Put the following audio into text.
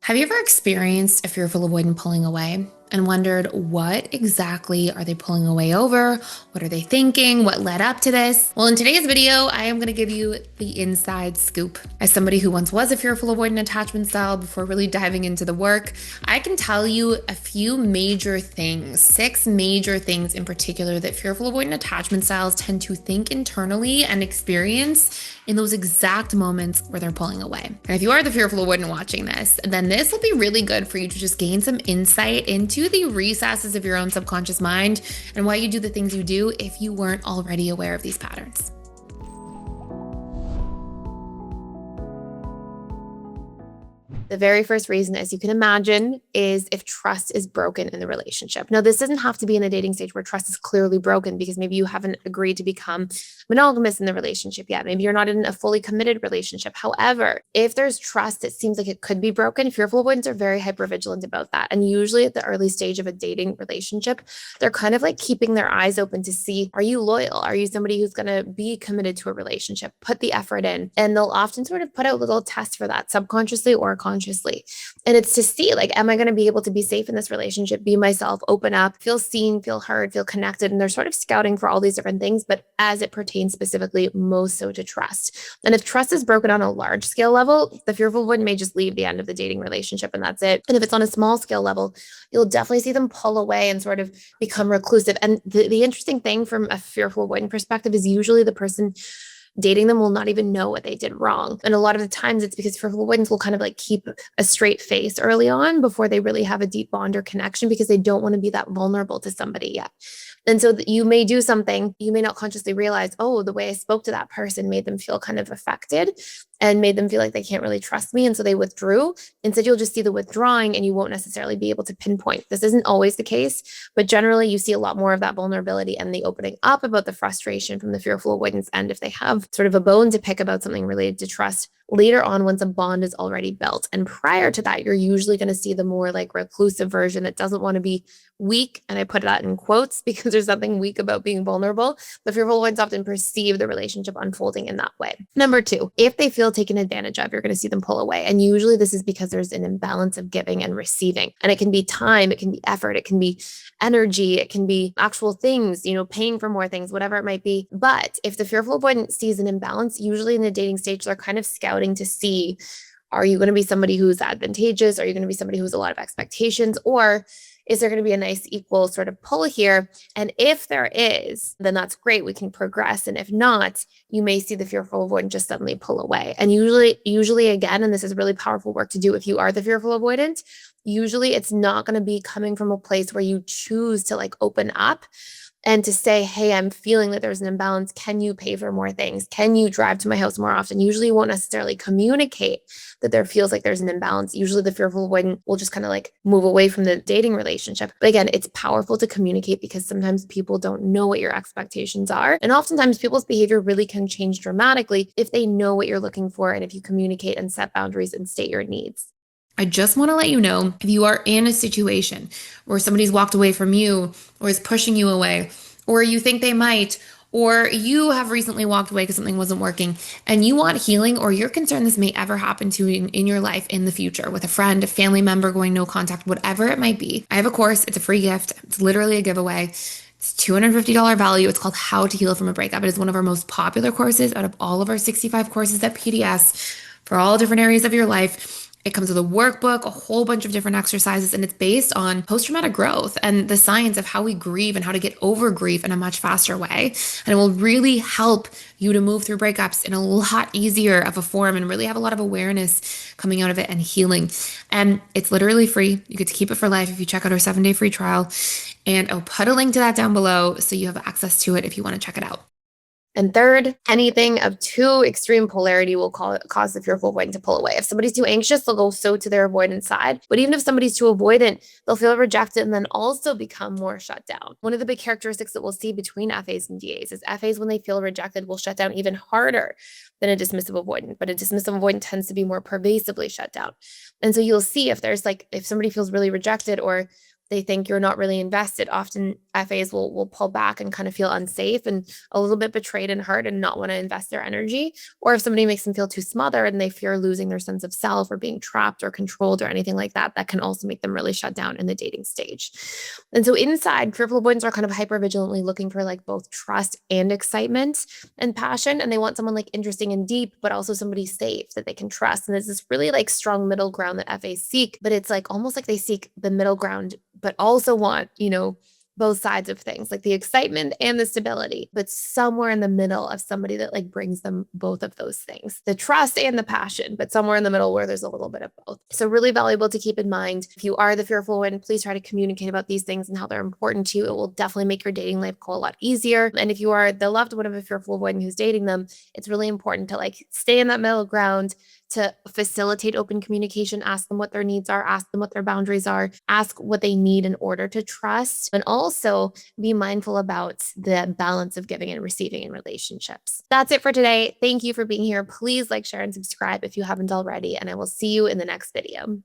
Have you ever experienced a fearful avoidant pulling away and wondered what exactly are they pulling away over? What are they thinking? What led up to this? Well, in today's video, I am going to give you the inside scoop. As somebody who once was a fearful avoidant attachment style before really diving into the work, I can tell you a few major things, 6 major things in particular that fearful avoidant attachment styles tend to think internally and experience in those exact moments where they're pulling away. And if you are the fearful avoidant watching this, then this will be really good for you to just gain some insight into the recesses of your own subconscious mind and why you do the things you do if you weren't already aware of these patterns. The very first reason, as you can imagine, is if trust is broken in the relationship. Now, this doesn't have to be in a dating stage where trust is clearly broken because maybe you haven't agreed to become monogamous in the relationship yet. Maybe you're not in a fully committed relationship. However, if there's trust that seems like it could be broken, fearful avoidants are very hypervigilant about that. And usually at the early stage of a dating relationship, they're kind of like keeping their eyes open to see, are you loyal? Are you somebody who's going to be committed to a relationship? Put the effort in. And they'll often sort of put out little tests for that subconsciously or consciously. And it's to see, like, am I going to be able to be safe in this relationship, be myself, open up, feel seen, feel heard, feel connected? And they're sort of scouting for all these different things, but as it pertains specifically, most so to trust. And if trust is broken on a large scale level, the fearful one may just leave the end of the dating relationship and that's it. And if it's on a small scale level, you'll definitely see them pull away and sort of become reclusive. And the interesting thing from a fearful avoidant perspective is usually the person dating them will not even know what they did wrong. And a lot of the times it's because fearful avoidants will kind of like keep a straight face early on before they really have a deep bond or connection because they don't want to be that vulnerable to somebody yet. And so you may do something, you may not consciously realize, oh, the way I spoke to that person made them feel kind of affected and made them feel like they can't really trust me. And so they withdrew. Instead, you'll just see the withdrawing and you won't necessarily be able to pinpoint. This isn't always the case, but generally you see a lot more of that vulnerability and the opening up about the frustration from the fearful avoidance end if they have sort of a bone to pick about something related to trust later on once a bond is already built. And prior to that, you're usually going to see the more like reclusive version that doesn't want to be weak. And I put that in quotes because there's something weak about being vulnerable. The fearful ones often perceive the relationship unfolding in that way. Number 2, if they feel taken advantage of, you're going to see them pull away. And usually this is because there's an imbalance of giving and receiving. And it can be time, it can be effort, it can be energy, it can be actual things, paying for more things, whatever it might be. But if the fearful avoidant sees an imbalance, usually in the dating stage, they're kind of scouting to see, are you going to be somebody who's advantageous? Are you going to be somebody who's a lot of expectations? Or is there going to be a nice equal sort of pull here? And if there is, then that's great. We can progress. And if not, you may see the fearful avoidant just suddenly pull away. And usually again, and this is really powerful work to do if you are the fearful avoidant, usually it's not going to be coming from a place where you choose to like open up and to say, hey, I'm feeling that there's an imbalance. Can you pay for more things? Can you drive to my house more often? Usually you won't necessarily communicate that there feels like there's an imbalance. Usually the fearful avoidant will just kind of like move away from the dating relationship. But again, it's powerful to communicate because sometimes people don't know what your expectations are. And oftentimes people's behavior really can change dramatically if they know what you're looking for and if you communicate and set boundaries and state your needs. I just want to let you know if you are in a situation where somebody's walked away from you or is pushing you away, or you think they might, or you have recently walked away because something wasn't working and you want healing, or you're concerned this may ever happen to you in your life in the future with a friend, a family member going no contact, whatever it might be. I have a course. It's a free gift. It's literally a giveaway. It's $250 value. It's called How to Heal from a Breakup. It is one of our most popular courses out of all of our 65 courses at PDS for all different areas of your life. It comes with a workbook, a whole bunch of different exercises, and it's based on post-traumatic growth and the science of how we grieve and how to get over grief in a much faster way. And it will really help you to move through breakups in a lot easier of a form and really have a lot of awareness coming out of it and healing. And it's literally free. You get to keep it for life if you check out our 7-day free trial. And I'll put a link to that down below so you have access to it if you want to check it out. And third, anything of too extreme polarity will cause the fearful avoidant to pull away. If somebody's too anxious, they'll go so to their avoidant side. But even if somebody's too avoidant, they'll feel rejected and then also become more shut down. One of the big characteristics that we'll see between FAs and DAs is FAs, when they feel rejected, will shut down even harder than a dismissive avoidant. But a dismissive avoidant tends to be more pervasively shut down. And so you'll see if somebody feels really rejected or they think you're not really invested. Often FAs will pull back and kind of feel unsafe and a little bit betrayed and hurt and not want to invest their energy. Or if somebody makes them feel too smothered and they fear losing their sense of self or being trapped or controlled or anything like that, that can also make them really shut down in the dating stage. And so inside, fearful avoidants are kind of hypervigilantly looking for like both trust and excitement and passion. And they want someone like interesting and deep, but also somebody safe that they can trust. And there's this really like strong middle ground that FAs seek, but it's like almost like they seek the middle ground, but also want, both sides of things, like the excitement and the stability, but somewhere in the middle of somebody that like brings them both of those things, the trust and the passion, but somewhere in the middle where there's a little bit of both. So really valuable to keep in mind. If you are the fearful one, please try to communicate about these things and how they're important to you. It will definitely make your dating life go a lot easier. And if you are the loved one of a fearful one who's dating them, it's really important to like stay in that middle ground, to facilitate open communication, ask them what their needs are, ask them what their boundaries are, ask what they need in order to trust, and also be mindful about the balance of giving and receiving in relationships. That's it for today. Thank you for being here. Please like, share, and subscribe if you haven't already, and I will see you in the next video.